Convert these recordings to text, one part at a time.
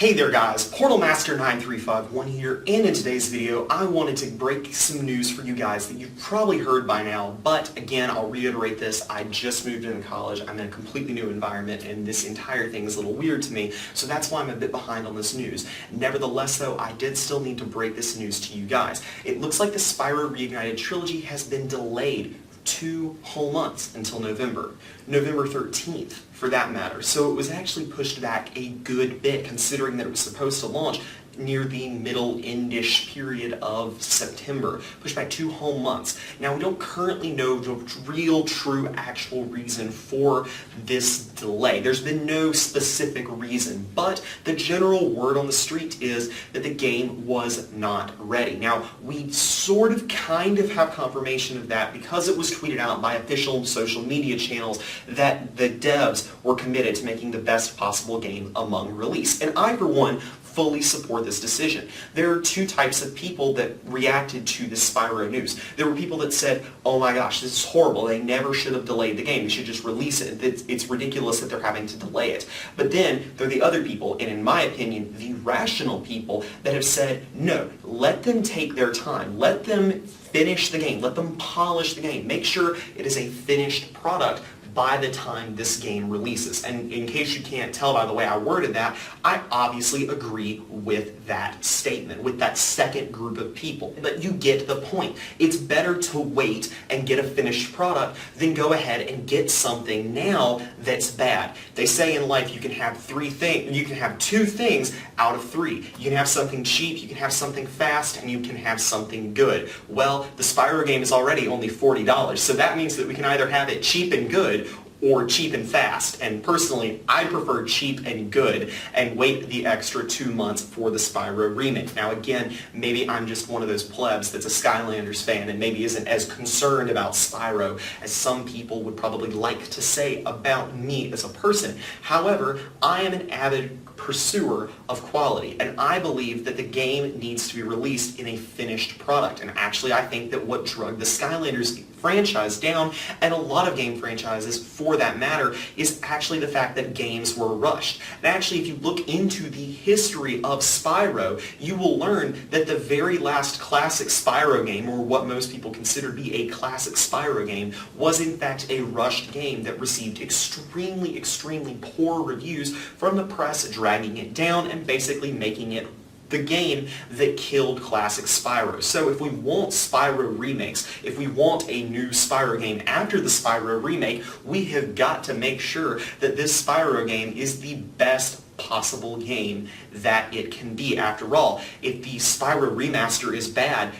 Hey there guys, Portal Master 9351 here, and in today's video I wanted to break some news for you guys that you've probably heard by now, but again I'll reiterate this, I just moved into college, I'm in a completely new environment and this entire thing is a little weird to me, so that's why I'm a bit behind on this news. Nevertheless though, I did still need to break this news to you guys. It looks like the Spyro Reignited Trilogy has been delayed 2 whole months until November 13th for that matter. So it was actually pushed back a good bit considering that it was supposed to launch near the middle-end-ish period of September, pushed back 2 whole months. Now we don't currently know the real, true, actual reason for this delay. There's been no specific reason, but the general word on the street is that the game was not ready. Now we sort of kind of have confirmation of that because it was tweeted out by official social media channels that the devs were committed to making the best possible game among release. And I, for one, fully support this decision. There are 2 types of people that reacted to the Spyro news. There were people that said, oh my gosh, this is horrible, they never should have delayed the game, they should just release it, it's ridiculous that they're having to delay it. But then there are the other people, and in my opinion, the rational people that have said, no, let them take their time, let them finish the game, let them polish the game, make sure it is a finished product by the time this game releases. And in case you can't tell by the way I worded that, I obviously agree with that statement, with that second group of people. But you get the point. It's better to wait and get a finished product than go ahead and get something now that's bad. They say in life you can have 2 things out of 3. You can have something cheap, you can have something fast, and you can have something good. Well, the Spyro game is already only $40, so that means that we can either have it cheap and good or cheap and fast, and personally I prefer cheap and good and wait the extra 2 months for the Spyro remake. Now again, maybe I'm just one of those plebs that's a Skylanders fan and maybe isn't as concerned about Spyro as some people would probably like to say about me as a person. However, I am an avid pursuer of quality, and I believe that the game needs to be released in a finished product. And actually I think that what dragged the Skylanders franchise down, and a lot of game franchises for that matter, is actually the fact that games were rushed. And actually if you look into the history of Spyro, you will learn that the very last classic Spyro game, or what most people consider to be a classic Spyro game, was in fact a rushed game that received extremely, extremely poor reviews from the press, dragging it down and basically making it the game that killed classic Spyro. So if we want Spyro remakes, if we want a new Spyro game after the Spyro remake, we have got to make sure that this Spyro game is the best possible game that it can be. After all, if the Spyro remaster is bad,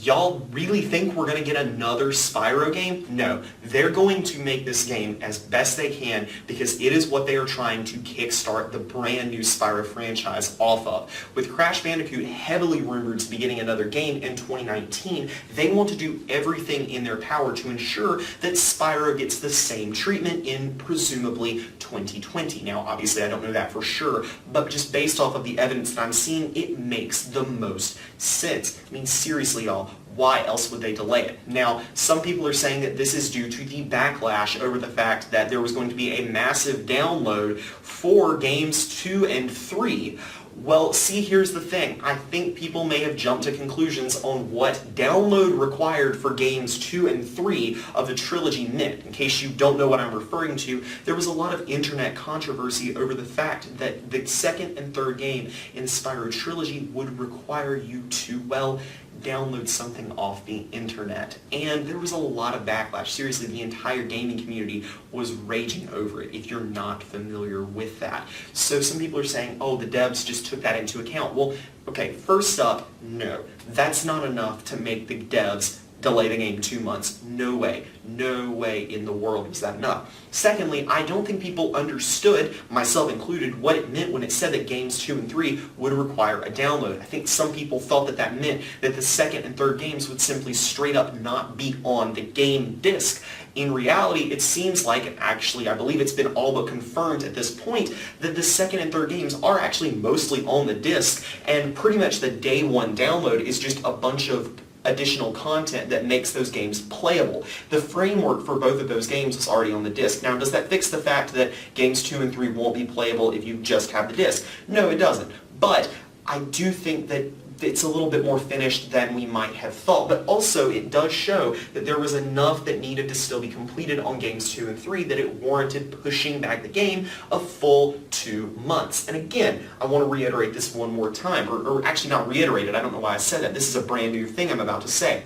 y'all really think we're going to get another Spyro game? No. They're going to make this game as best they can because it is what they are trying to kickstart the brand new Spyro franchise off of. With Crash Bandicoot heavily rumored to be getting another game in 2019, they want to do everything in their power to ensure that Spyro gets the same treatment in presumably 2020. Now obviously I don't know that for sure, but just based off of the evidence that I'm seeing, it makes the most sense. I mean seriously y'all, why else would they delay it? Now, some people are saying that this is due to the backlash over the fact that there was going to be a massive download for games 2 and 3. Well, see, here's the thing. I think people may have jumped to conclusions on what download required for games 2 and 3 of the trilogy meant. In case you don't know what I'm referring to, there was a lot of internet controversy over the fact that the 2nd and 3rd game in the Spyro trilogy would require you to, well, download something off the internet. And there was a lot of backlash. Seriously, the entire gaming community was raging over it, if you're not familiar with that. So some people are saying, oh, the devs just took that into account. Well, okay, first up, no. That's not enough to make the devs delay the game 2 months. No way. No way in the world was that enough. Secondly, I don't think people understood, myself included, what it meant when it said that games 2 and 3 would require a download. I think some people thought that that meant that the 2nd and 3rd games would simply straight up not be on the game disc. In reality, it seems like, and actually I believe it's been all but confirmed at this point, that the 2nd and 3rd games are actually mostly on the disc, and pretty much the day one download is just a bunch of additional content that makes those games playable. The framework for both of those games is already on the disc. Now, does that fix the fact that games 2 and 3 won't be playable if you just have the disc? No, it doesn't. but I do think that it's a little bit more finished than we might have thought, but also it does show that there was enough that needed to still be completed on games 2 and 3 that it warranted pushing back the game a full 2 months. And again, I want to reiterate this one more time, or actually not reiterate it, I don't know why I said that. This is a brand new thing I'm about to say.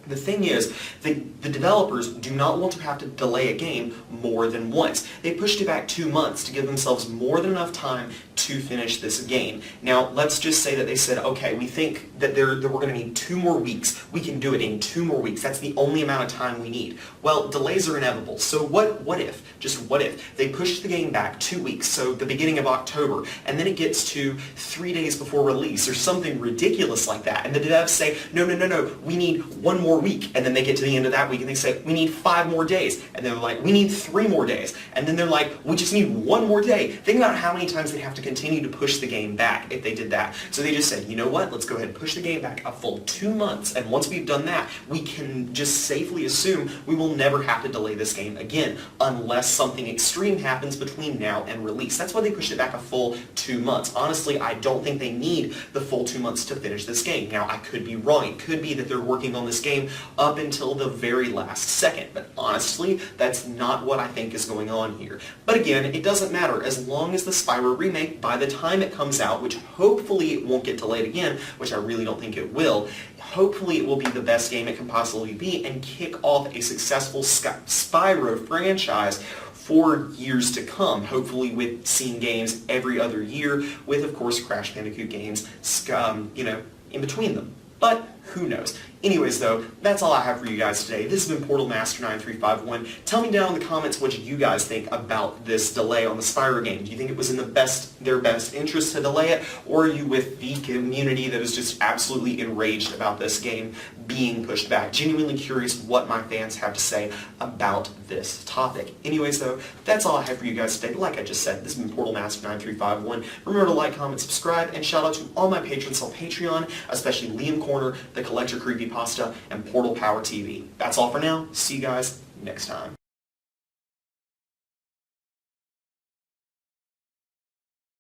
The thing is, the developers do not want to have to delay a game more than once. They pushed it back 2 months to give themselves more than enough time to finish this game. Now, let's just say that they said, okay, we think that we're going to need 2 more weeks. We can do it in 2 more weeks. That's the only amount of time we need. Well, delays are inevitable. So what if, just what if, they pushed the game back 2 weeks, so the beginning of October, and then it gets to 3 days before release or something ridiculous like that, and the devs say, no, we need 1 more week, and then they get to the end of that week and they say, we need 5 more days, and they're like, we need 3 more days, and then they're like, we just need 1 more day. Think about how many times they'd have to continue to push the game back if they did that. So they just said, you know what, let's go ahead and push the game back a full 2 months, and once we've done that, we can just safely assume we will never have to delay this game again, unless something extreme happens between now and release. That's why they pushed it back a full 2 months. Honestly, I don't think they need the full 2 months to finish this game. Now, I could be wrong. It could be that they're working on this game up until the very last second, but honestly, that's not what I think is going on here. But again, it doesn't matter as long as the Spyro remake, by the time it comes out, which hopefully it won't get delayed again, which I really don't think it will, hopefully it will be the best game it can possibly be and kick off a successful Spyro franchise for years to come, hopefully with seeing games every other year, with of course Crash Bandicoot games, in between them. But who knows? Anyways though, that's all I have for you guys today. This has been Portal Master 9351. Tell me down in the comments what you guys think about this delay on the Spyro game. Do you think it was in their best interest to delay it, or are you with the community that is just absolutely enraged about this game being pushed back? Genuinely curious what my fans have to say about this topic. Anyways though, that's all I have for you guys today. Like I just said, this has been Portal Master 9351. Remember to like, comment, subscribe, and shout out to all my patrons on Patreon, especially Liam Corner, The Collector Creepypasta, and Portal Power TV. That's all for now. See you guys next time.